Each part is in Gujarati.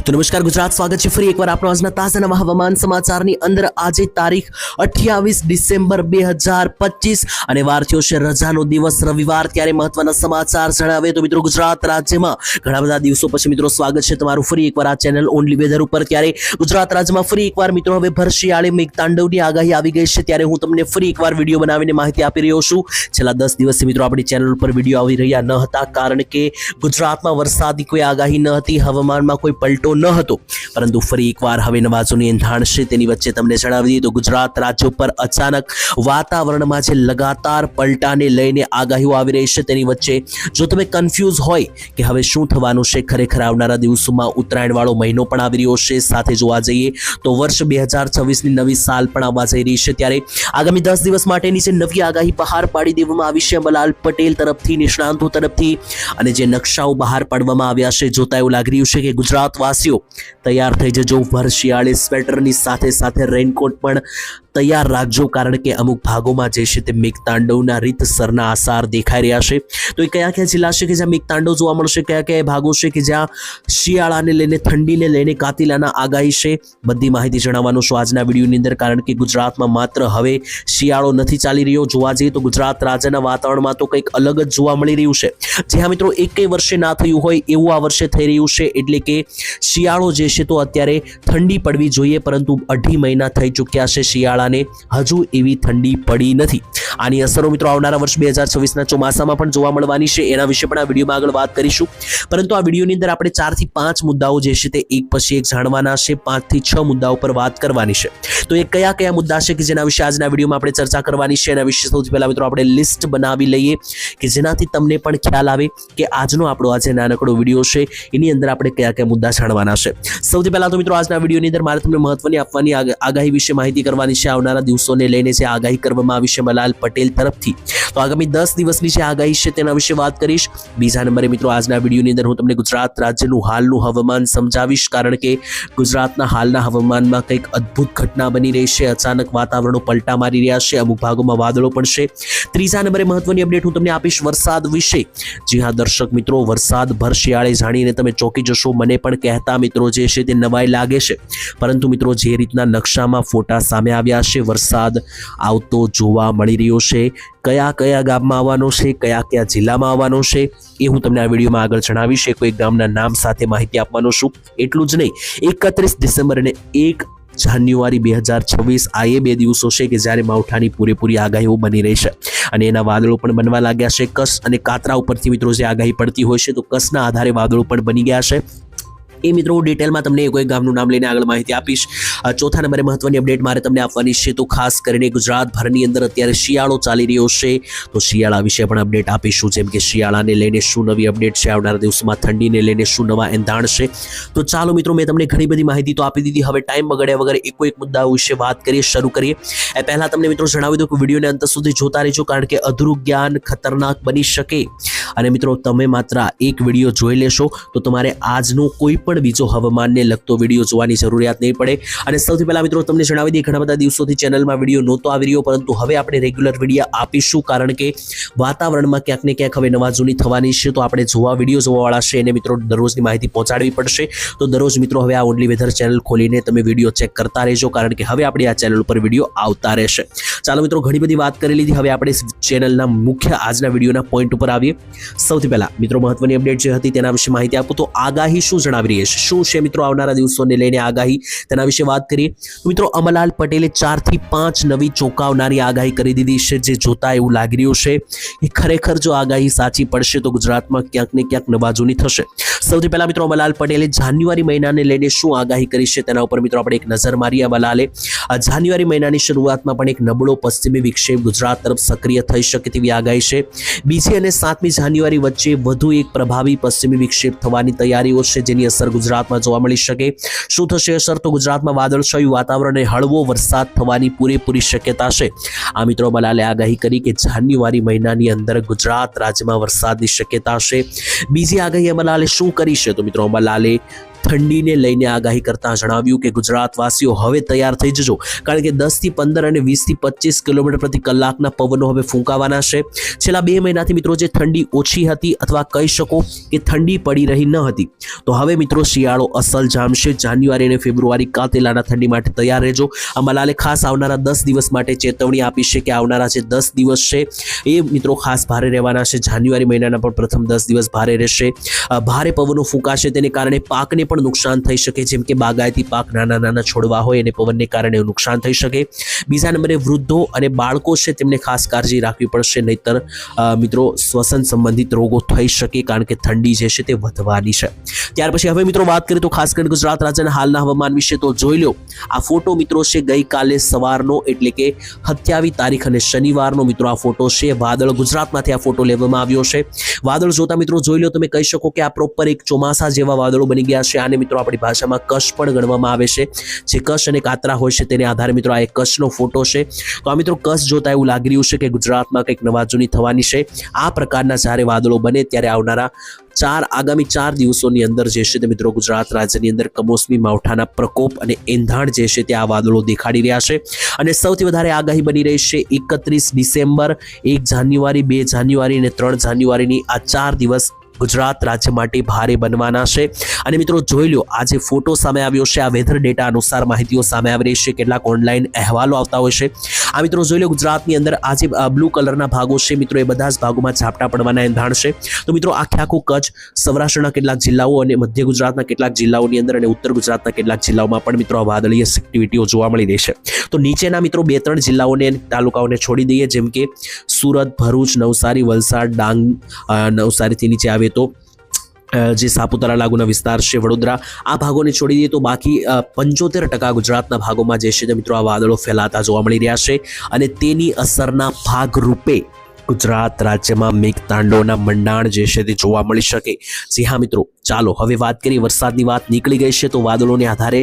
તો નમસ્કાર ગુજરાત, સ્વાગત છે ફરી એકવાર આપણો આજના તાજા નવા હવામાન સમાચારની અંદર। આજે તારીખ 28 ડિસેમ્બર 2025 અને વાર થયો છે રજાનો દિવસ રવિવાર। ત્યારે મહત્વના સમાચાર જણાવે તો મિત્રો ગુજરાત રાજ્યમાં ઘણા બધા દિવસો પછી મિત્રો સ્વાગત છે તમારું ફરી એકવાર આ ચેનલ ઓનલી વેધર ઉપર। ત્યારે ગુજરાત રાજ્યમાં ફરી એકવાર મિત્રો હવે ભર શિયાળે મેઘતાંડવની આગાહી આવી ગઈ છે। ત્યારે હું તમને ફરી એકવાર વિડીયો બનાવીને માહિતી આપી રહ્યો છું। છેલ્લા 10 દિવસથી મિત્રો આપણી ચેનલ ઉપર વિડીયો આવી રહ્યા ન હતા, કારણ કે ગુજરાતમાં વરસાદની કોઈ આગાહી ન હતી, હવામાનમાં કોઈ પલટો ન હતો। પરંતુ ફરી એકવાર હવે નવાજોની એંધાણ છે તેની વચ્ચે તમને જણાવી દઈએ તો ગુજરાત રાજ્ય પર અચાનક વાતાવરણમાં જે લગાતાર પલટાને લઈને આગાહીઓ આવી રહી છે તેની વચ્ચે જો તમે કન્ફ્યુઝ હોય કે હવે શું થવાનું છે, ખરેખર આવનારા દિવસોમાં ઉત્તરાયણ વાળો મહિનો પણ આવી રહ્યો છે, સાથે જોવા જઈએ તો વર્ષ 2026ની નવી સાલ પણ આવવા જઈ રહી છે। ત્યારે આગામી 10 દિવસ માટેની જે નવી આગાહી બહાર પાડી દેવામાં આવી છે અંબાલાલ પટેલ તરફથી, નિષ્ણાંતો તરફથી, અને જે નકશાઓ બહાર પાડવામાં આવ્યા છે, જોતા એવું લાગી રહ્યું છે કે ગુજરાતવાસીઓ તૈયાર થઈ જજો। ભર શિયાળે સ્વેટરની સાથે સાથે રેનકોટ પણ તૈયાર રાખજો, કારણ કે અમુક ભાગોમાં જે છે તે મેઘતાંડવના રીતસરના આસાર દેખાઈ રહ્યા છે। તો એ કયા કયા જિલ્લા છે કે જ્યાં મેઘતાંડવ જોવા મળશે, કયા કયા ભાગો છે કે જ્યાં શિયાળાને લઈને, ઠંડીને લઈને કાતિલાના આગાહી છે, બધી માહિતી જણાવવાનું છું આજના વિડીયોની અંદર। કારણ કે ગુજરાતમાં માત્ર હવે શિયાળો નથી ચાલી રહ્યો, જોવા જઈએ તો ગુજરાત રાજ્યના વાતાવરણમાં તો કંઈક અલગ જ જોવા મળી રહ્યું છે। જે હા મિત્રો એકેય વર્ષે ના થયું હોય એવું આ વર્ષે થઈ રહ્યું છે। એટલે કે શિયાળો જે છે તો અત્યારે ઠંડી પડવી જોઈએ, પરંતુ 2.5 મહિના થઈ ચૂક્યા છે શિયાળાને, હજુ એવી ઠંડી પડી નથી। આની અસરો મિત્રો આવનારા વર્ષ 2026ના ચોમાસામાં પણ જોવા મળવાની છે, એના વિશે પણ આ વિડીયોમાં આગળ વાત કરીશું। પરંતુ આ વિડીયોની અંદર આપણે 4 થી 5 મુદ્દાઓ જે છે તે એક પછી એક જાણવાના છે, 5 થી 6 મુદ્દાઓ પર વાત કરવાની છે। તો એ કયા કયા મુદ્દા છે કે જેના વિશે આજના વિડીયોમાં આપણે ચર્ચા કરવાની છે, એના વિશે સૌથી પહેલા મિત્રો આપણે લિસ્ટ બનાવી લઈએ કે જેનાથી તમને પણ ખ્યાલ આવે કે આજનો આપણો આજે નાનકડો વિડીયો છે એની અંદર આપણે કયા કયા મુદ્દા જાણવાના છે। સૌથી પહેલા તો મિત્રો આજના વિડીયોની અંદર મારે તમને મહત્વની આપવાની આગાહી વિશે માહિતી કરવાની છે, આવનારા દિવસોને લઈને જે આગાહી કરવામાં આવી છે અંબાલાલ પટેલ તરફથી। તો આગામી 10 દિવસની જે આગાહી છે તેના વિશે વાત કરીશ। બીજા નંબરે મિત્રો આજના વિડીયોની અંદર હું તમને ગુજરાત રાજ્યનું હાલનું હવામાન સમજાવીશ, કારણ કે ગુજરાતના હાલના હવામાનમાં કંઈક અદ્ભુત ઘટના બની રહી છે, અચાનક વાતાવરણો પલટા મારી રહ્યા છે, અમુક ભાગોમાં વાદળો પણ છે। ત્રીજા નંબરે મહત્વની અપડેટ હું તમને આપીશ વરસાદ વિશે। જી હા દર્શક મિત્રો, વરસાદ ભર શિયાળે જાણીને તમે ચોંકી જશો। મને પણ કહેતા મિત્રો જે છે તે નવાઈ લાગે છે, પરંતુ મિત્રો જે રીતના નકશામાં ફોટા સામે આવ્યા છે, વરસાદ આવતો જોવા મળી રહ્યો છે। કયા કયા ગામમાં આવવાનો છે, કયા કયા જિલ્લામાં આવવાનો છે, એ હું તમને આ વિડીયોમાં આગળ જણાવીશ। કોઈ ગામના નામ સાથે માહિતી આપવાનો છું। એટલું જ નહીં, 31 ડિસેમ્બર અને 1 જાન્યુઆરી 2026 આ એ 2 દિવસો છે કે જ્યારે માવઠાની પૂરેપૂરી આગાહીઓ બની રહી છે અને એના વાદળો પણ બનવા લાગ્યા છે। કચ્છ અને કાતરા ઉપરથી મિત્રો જે આગાહી પડતી હોય છે, તો કચ્છના આધારે વાદળો પણ બની ગયા છે। એ મિત્રો હું ડિટેલમાં તમને કોઈ ગામનું નામ લઈને આગળ માહિતી આપીશ। ચોથા નંબરે મહત્વની અપડેટ મારે તમને આપવાની છે, તો ખાસ કરીને ગુજરાતભરની અંદર અત્યારે શિયાળો ચાલી રહ્યો છે, તો શિયાળા વિશે પણ અપડેટ આપીશું, જેમ કે શિયાળાને લઈને શું નવી અપડેટ છે, આવનારા દિવસોમાં ઠંડીને લઈને શું નવા એંધાણ છે। તો ચાલો મિત્રો, મેં તમને ઘણી બધી માહિતી તો આપી દીધી, હવે ટાઈમ બગાડ્યા વગર એક મુદ્દા વિશે વાત કરીએ, શરૂ કરીએ। એ પહેલા તમને મિત્રો જણાવી દઉં કે વિડીયોને અંત સુધી જોતા રહેજો, કારણ કે અધૂરું જ્ઞાન ખતરનાક બની શકે, અને મિત્રો તમે માત્ર એક વિડીયો જોઈ લેશો તો તમારે આજનો કોઈ પણ બીજો હવામાનને લગતો વિડીયો જોવાની જરૂરિયાત નહીં પડે। અને સૌથી પહેલા મિત્રો તમને જણાવી દઈએ, ઘણા બધા દિવસોથી ચેનલમાં વિડીયો નહોતો આવી રહ્યો, પરંતુ હવે આપણે રેગ્યુલર વિડીયો આપીશું, કારણ કે વાતાવરણમાં ક્યાંક ને ક્યાંક હવે નવા જૂની થવાની છે, તો આપણે વિડીયો જોવાવાળા છે એને મિત્રો દરરોજની માહિતી પહોંચાડવી પડશે। તો દરરોજ મિત્રો હવે આ ઓનલી વેધર ચેનલ ખોલીને તમે વિડીયો ચેક કરતા રહેજો, કારણ કે હવે આપણે આ ચેનલ ઉપર વિડીયો આવતા રહેશે। ચાલો મિત્રો, ઘણી બધી વાત કરી લીધી, હવે આપણે ચેનલના મુખ્ય આજના વિડીયોના પોઈન્ટ ઉપર આવીએ। સૌથી પહેલા મિત્રો મહત્વની અપડેટ જે હતી તેના વિશે માહિતી આપું, તો આગાહી શું જણાવી રહી છે, શું છે મિત્રો આવનારા દિવસોને લઈને આગાહી, તેના વિશે વાત કરીએ તો મિત્રો અંબાલાલ પટેલે 4 થી 5 નવી ચોંકાવનારી આગાહી કરી દીધી છે, જે જોતા એવું લાગી રહ્યું છે કે ખરેખર જો આગાહી સાચી પડશે તો ગુજરાતમાં ક્યાંક ને ક્યાંક નવાજૂની થશે। સૌથી પહેલા મિત્રો અંબાલાલ પટેલે જાન્યુઆરી મહિનાને લઈને શું આગાહી કરી છે તેના ઉપર મિત્રો આપણે એક નજર મારીએ। અંબાલાલે જાન્યુઆરી મહિનાની શરૂઆતમાં પણ એક નબળો પશ્ચિમી વિક્ષેપ ગુજરાત તરફ સક્રિય થઈ શકે તેવી આગાહી છે। 2મી અને 7મી જાન્યુઆરી વચ્ચે વધુ એક પ્રભાવી પશ્ચિમી વિક્ષેપ થવાની તૈયારીઓ છે, જેની અસર ગુજરાતમાં જોવા મળી શકે। શું થશે અસર, તો ગુજરાતમાં વાદળછાયું વાતાવરણ અને હળવો વરસાદ થવાની પૂરેપૂરી શક્યતા છે। આ મિત્રો અંબાલાલે આગાહી કરી કે જાન્યુઆરી મહિનાની અંદર ગુજરાત રાજ્યમાં વરસાદની શક્યતા છે। બીજી આગાહી અંબાલાલે શું કરી છે, તો મિત્રો અંબાલાલે ઠંડીને લઈને આગાહી કરતા જણાવ્યું કે ગુજરાતવાસીઓ હવે તૈયાર થઈ જજો, કારણ કે 10 થી 15 અને 20 થી 25 કિલોમીટર પ્રતિ કલાકના પવનો હવે ફૂંકાવાના છે. છેલ્લા 2 મહિનાથી મિત્રો જે ઠંડી ઓછી હતી અથવા કહી શકો કે ઠંડી પડી રહી ન હતી, તો હવે મિત્રો શિયાળો અસલ જામશે. જાન્યુઆરી અને ફેબ્રુઆરી કાતેલાના ઠંડી માટે તૈયાર રહેજો. અંબાલાલે ખાસ આવનારા 10 દિવસ માટે ચેતવણી આપી છે કે આવનારા જે 10 દિવસ છે એ મિત્રો ખાસ ભારે રહેવાના છે. જાન્યુઆરી મહિનાના પણ પ્રથમ 10 દિવસ ભારે રહેશે. ભારે પવનો ફૂંકાશે, તેને કારણે પાકને પણ નુકસાન થઈ શકે, જેમ કે બાગાયતી પાક, નાના નાના છોડવા હોય એને પવનને કારણે નુકસાન થઈ શકે. બીજા નંબરે વૃદ્ધો અને બાળકો છે તેમને ખાસ કાળજી રાખવી પડશે, નહીતર મિત્રો શ્વસન સંબંધિત રોગો થઈ શકે, કારણ કે ઠંડી જે છે તે વધવાની છે. ત્યાર પછી હવે મિત્રો વાત કરીએ તો ખાસ કરીને ગુજરાત રાજ્યના હાલના હવામાન વિશે. તો જોઈ લો આ ફોટો મિત્રો છે ગઈકાલે સવારનો, એટલે કે 27 તારીખ અને શનિવારનો મિત્રો આ ફોટો છે. વાદળ ગુજરાતમાંથી આ ફોટો લેવામાં આવ્યો છે. વાદળ જોતા મિત્રો જોઈ લો તમે કહી શકો કે આ પ્રોપર એક ચોમાસા જેવા વાદળો બની ગયા છે. આને મિત્રો આપણી ભાષામાં કચ્છ પણ ગણવામાં આવે છે. જે કચ્છ અને કાતરા હોય છે તેને આધારે મિત્રો આ એક કચ્છનો ફોટો છે. તો આ મિત્રો કચ્છ જોતા એવું લાગી રહ્યું છે કે ગુજરાતમાં કંઈક નવાજૂની થવાની છે. આ પ્રકારના જ્યારે વાદળો બને ત્યારે આવનારા આગામી 4 દિવસોની અંદર જે છે તે મિત્રો ગુજરાત રાજ્યની અંદર કમોસમી માવઠાના પ્રકોપ અને એંધાણ જે છે તે આ વાદળો દેખાડી રહ્યા છે. અને સૌથી વધારે આગાહી બની રહી છે 31 ડિસેમ્બર, 1 જાન્યુઆરી, 2 જાન્યુઆરી અને 3 જાન્યુઆરીની. આ 4 દિવસ ગુજરાત રાજ્ય માટે ભારે બનવાના છે. અને મિત્રો જોઈ લો આ જે ફોટો સામે આવ્યો છે આ વેધર ડેટા અનુસાર માહિતીઓ સામે આવી રહી છે. કેટલાક ઓનલાઈન અહેવાલો આવતા હોય છે. આ મિત્રો જોઈ લો ગુજરાતની અંદર આ જે બ્લુ કલરના ભાગો છે મિત્રો, એ બધા જ ભાગોમાં ઝાપટા પડવાના એંધાણ છે. તો મિત્રો આખું કચ્છ, સૌરાષ્ટ્રના કેટલાક જિલ્લાઓ અને મધ્ય ગુજરાતના કેટલાક જિલ્લાઓની અંદર અને ઉત્તર ગુજરાતના કેટલાક જિલ્લાઓમાં પણ મિત્રો આ વાદળીય એક્ટિવિટીઓ જોવા મળી રહી છે. તો નીચેના મિત્રો 2-3 જિલ્લાઓને તાલુકાઓને છોડી દઈએ, જેમ કે સુરત, ભરૂચ, નવસારી, વલસાડ, ડાંગ, નવસારીથી નીચે આવે તો જે સાપુતારા લાગુના વિસ્તાર છે, વડોદરા, આ ભાગોને છોડી દઈએ તો બાકી 75% ગુજરાતના ભાગોમાં જે છે તે મિત્રો આ વાદળો ફેલાતા જોવા મળી રહ્યા છે. અને તેની અસરના ભાગરૂપે ગુજરાત રાજ્યમાં મેઘતાંડવના મંડાણ જે છે તે જોવા મળી શકે. જી હા મિત્રો, ચાલો હવે વાત કરીએ. વરસાદની વાત નીકળી ગઈ છે તો વાદળોને આધારે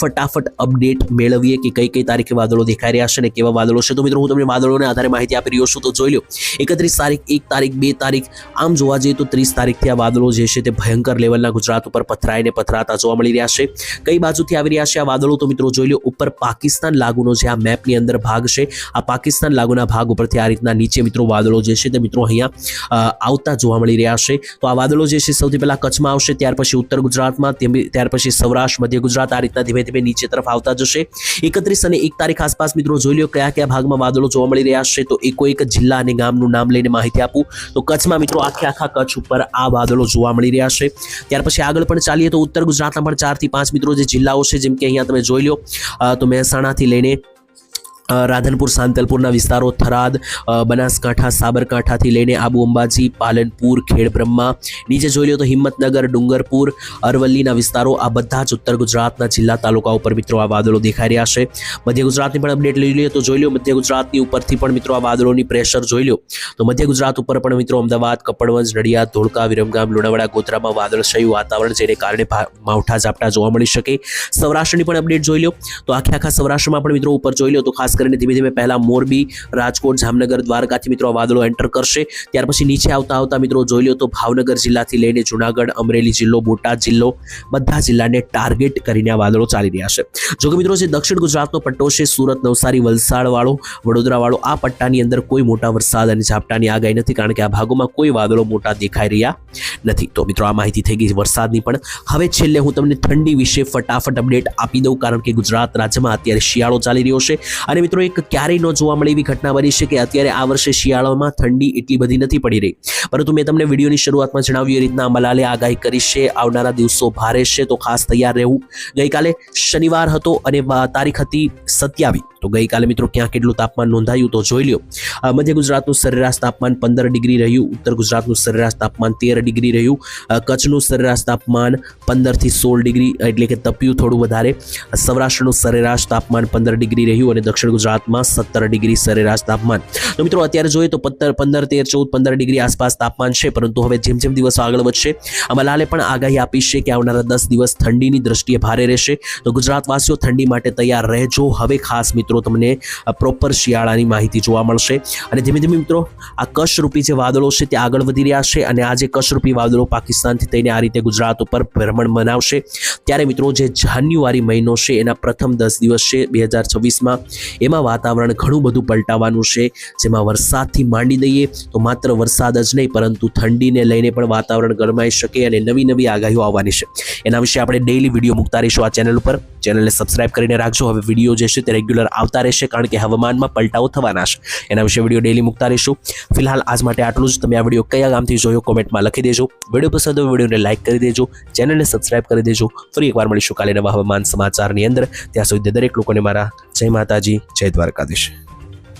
ફટાફટ અપડેટ મેળવીએ કે કઈ તારીખે વાદળો દેખાઈ રહ્યા છે અને કેવા વાદળો છે. તો મિત્રો હું તમને વાદળોને આધારે માહિતી આપી રહ્યો છું. તો જોઈ લો 31 તારીખ, 1 તારીખ, 2 તારીખ, આમ જોવા જઈએ તો 30 તારીખથી આ વાદળો જે છે તે ભયંકર લેવલના ગુજરાત ઉપર પથરાતા જોવા મળી રહ્યા છે. કઈ બાજુથી આવી રહ્યા છે આ વાદળો? તો મિત્રો જોઈ લો ઉપર પાકિસ્તાન લાગુનો જે આ મેપની અંદર ભાગ છે, આ પાકિસ્તાન લાગુના ભાગ ઉપરથી આ રીતના નીચે મિત્રો વાદળો જે છે તે મિત્રો અહીંયા આવતા જોવા મળી રહ્યા છે. તો આ વાદળો જે છે સૌથી પહેલા કચ્છમાં આવશે, ત્યાર પછી ઉત્તર ગુજરાતમાં, ત્યાર પછી સૌરાષ્ટ્ર, મધ્ય ગુજરાત, આ રીતના ધીમે ધીમે નીચે તરફ આવતા જશે. 31 અને 1 તારીખ આસપાસ મિત્રો જોઈ લો કયા કયા ભાગમાં વાદળો જોવા મળી રહ્યા છે. તો એક જિલ્લા અને ગામનું નામ લઈને માહિતી આપું તો કચ્છમાં મિત્રો આખા કચ્છ ઉપર આ વાદળો જોવા મળી રહ્યા છે. ત્યાર પછી આગળ પણ ચાલીએ તો ઉત્તર ગુજરાતના પણ 4 થી 5 મિત્રો જે જિલ્લાઓ છે, જેમ કે અહીંયા તમે જોઈ લો તો મહેસાણાથી લઈને રાધનપુર, સાંતલપુરના વિસ્તારો, થરાદ, બનાસકાંઠા, સાબરકાંઠાથી લઈને આબુ અંબાજી, પાલનપુર, ખેડબ્રહ્મા, નીચે જોઈ લો તો હિંમતનગર, ડુંગરપુર, અરવલ્લીના વિસ્તારો, આ બધા જ ઉત્તર ગુજરાતના જિલ્લા તાલુકા ઉપર મિત્રો આ વાદળો દેખાઈ રહ્યા છે. મધ્ય ગુજરાતની પણ અપડેટ લઈ લઈએ તો જોઈ લો મધ્ય ગુજરાતની ઉપરથી પણ મિત્રો આ વાદળોની પ્રેશર જોઈ લો તો મધ્ય ગુજરાત ઉપર પણ મિત્રો અમદાવાદ, કપડવંજ, નડિયાદ, ધોળકા, વિરમગામ, લુણાવાડા, ગોધરામાં વાદળછાયું વાતાવરણ, જેને કારણે માવઠા ઝાપટા જોવા મળી શકે. સૌરાષ્ટ્રની પણ અપડેટ જોઈ લો તો આખા સૌરાષ્ટ્રમાં પણ મિત્રો ઉપર જોઈ લો તો ખાસ કરીને ધીમે ધીમે પહેલા મોરબી, રાજકોટ, જામનગર, દ્વારકાથી મિત્રો વાદળો એન્ટર કરશે. ત્યાર પછી નીચે આવતા મિત્રો જોઈ લો તો ભાવનગર જિલ્લાથી લઈને જુનાગઢ, અમરેલી જિલ્લો, બોટાદ જિલ્લો, બધા જિલ્લાને ટાર્ગેટ કરીને આ વાદળો ચાલી રહ્યા છે. જો કે મિત્રો જે દક્ષિણ ગુજરાતનો પટ્ટો છે, સુરત, નવસારી, વલસાડ વાળો, વડોદરા વાળો, આ પટ્ટાની અંદર કોઈ મોટા વરસાદ અને ઝાપટાની આગાહી નથી, કારણ કે આ ભાગોમાં કોઈ વાદળો મોટા દેખાઈ રહ્યા નથી. તો મિત્રો આ માહિતી થઈ ગઈ વરસાદની. પણ હવે છેલ્લે હું તમને ઠંડી વિશે ફટાફટ અપડેટ આપી દઉં, કારણ કે ગુજરાત રાજ્યમાં અત્યારે શિયાળો ચાલી રહ્યો છે. અને મિત્રો એક ક્યારેય ન જોવા મળે એવી ઘટના બની છે કે અત્યારે આ વર્ષે શિયાળામાં ઠંડી એટલી બધી નથી પડી રહી. પરંતુ મેં તમને વિડીયોની શરૂઆતમાં જણાવ્યું એ રીતના અંબાલાલે આગાહી કરી છે આવનારા દિવસો ભારે છે, તો ખાસ તૈયાર રહેવું. ગઈકાલે શનિવાર હતો અને તારીખ હતી 27. તો ગઈકાલે મિત્રો ક્યાં કેટલું તાપમાન નોંધાયું તો જોઈ લો. મધ્ય ગુજરાતનું સરેરાશ તાપમાન 15 ડિગ્રી રહ્યું, ઉત્તર ગુજરાતનું સરેરાશ તાપમાન 13 ડિગ્રી રહ્યું, કચ્છનું સરેરાશ તાપમાન 15 થી 16 ડિગ્રી એટલે કે તપ્યું થોડું વધારે, સૌરાષ્ટ્રનું સરેરાશ તાપમાન 15 ડિગ્રી રહ્યું અને દક્ષિણ ગુજરાતમાં 17 ડિગ્રી સરેરાશ તાપમાન. તો મિત્રો અત્યારે જોઈએ તો 15, 13, 14, 15 ડિગ્રી આસપાસ તાપમાન છે, પરંતુ હવે જેમ જેમ દિવસો આગળ વધશે અંબાલાલે પણ આગાહી આપી છે કે આવનારા 10 દિવસ ઠંડીની દ્રષ્ટિએ ભારે રહેશે. તો ગુજરાતવાસીઓ ઠંડી માટે તૈયાર રહેજો. હવે ખાસ મિત્રો તમને પ્રોપર શિયાળાની માહિતી જોવા મળશે. અને ધીમે ધીમે મિત્રો આ કશરૂપી જે વાદળો છે તે આગળ વધી રહ્યા છે, અને આ જે કશરૂપી વાદળો પાકિસ્તાનથી થઈને આ રીતે ગુજરાત ઉપર ભ્રમણ બનાવશે. ત્યારે મિત્રો જે જાન્યુઆરી મહિનો છે એના પ્રથમ 10 દિવસ છે 2026માં, એમાં વાતાવરણ ઘણું બધું પલટાવાનું છે. જેમાં વરસાદથી માંડી દઈએ તો માત્ર વરસાદ જ નહીં, પરંતુ ઠંડીને લઈને પણ વાતાવરણ ગરમાઈ શકે અને નવી નવી આગાહીઓ આવવાની છે. એના વિશે આપણે ડેઈલી વિડીયો મૂકતા રહીશું આ ચેનલ ઉપર. ચેનલને સબસ્ક્રાઇબ કરીને રાખજો. હવે વિડીયો જે છે તે રેગ્યુલર આવતા રહેશે, કારણ કે હવામાનમાં પલટાઓ થવાના છે. એના વિશે વિડીયો ડેઈલી મૂકતા રહીશું. ફિલહાલ આજ માટે આટલું જ. તમે આ વિડીયો કયા ગામથી જોયો કોમેન્ટમાં લખી દેજો. વિડીયો પસંદ હોય વિડીયોને લાઇક કરી દેજો, ચેનલને સબસ્ક્રાઇબ કરી દેજો. ફરી એકવાર મળીશું કાલે નવા હવામાન સમાચારની અંદર. ત્યાં સુધી દરેક લોકોને મારા જય માતાજી, જય દ્વારકાધીશ.